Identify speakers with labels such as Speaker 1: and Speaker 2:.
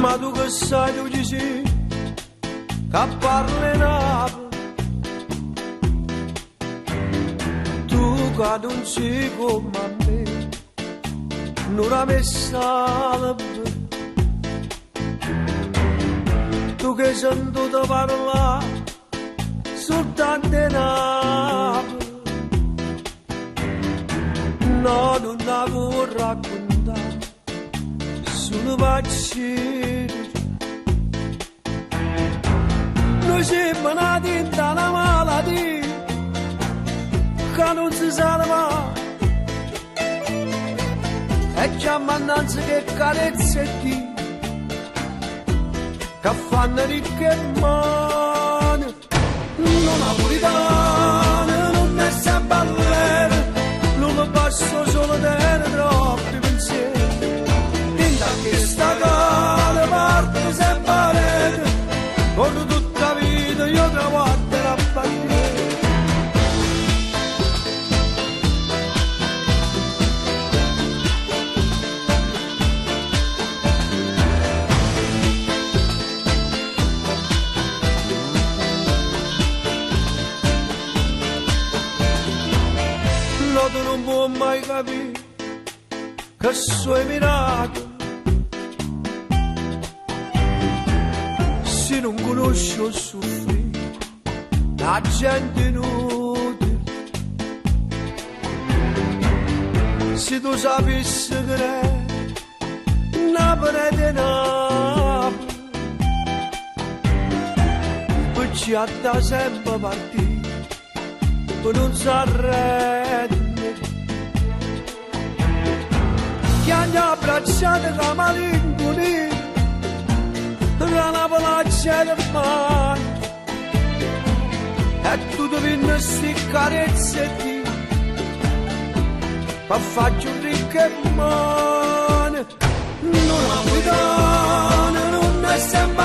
Speaker 1: Ma tu che sai tu ci sei, che parlerà. Tu che non sei come me, non la messa la bere. Tu che sento parlare soltanto di Napoli. No, non la vuoi raccontare, solo vaccini. Noi siamo nati in una malattia che non si salva, e c'è mannanza che carezze di che fanno ricche mani. Non napolitano, non è sempre all'era, non lo passo solo dentro troppi pensieri. In da che sta cara parte sempre, con tutta la vita io traguardo la bandiera. Tu non puoi mai capire che sono miracoli se non conosci o soffri la gente inutile. Se tu sapessi che è Napoli di Napoli, poi ci ha da sempre partito, poi non si arrende. Che hanno abbracciato da malinconia, la Napoli c'è mani, e tu devi sti carezze di, ma faccio ricche mani. Non napolitano, non è sempre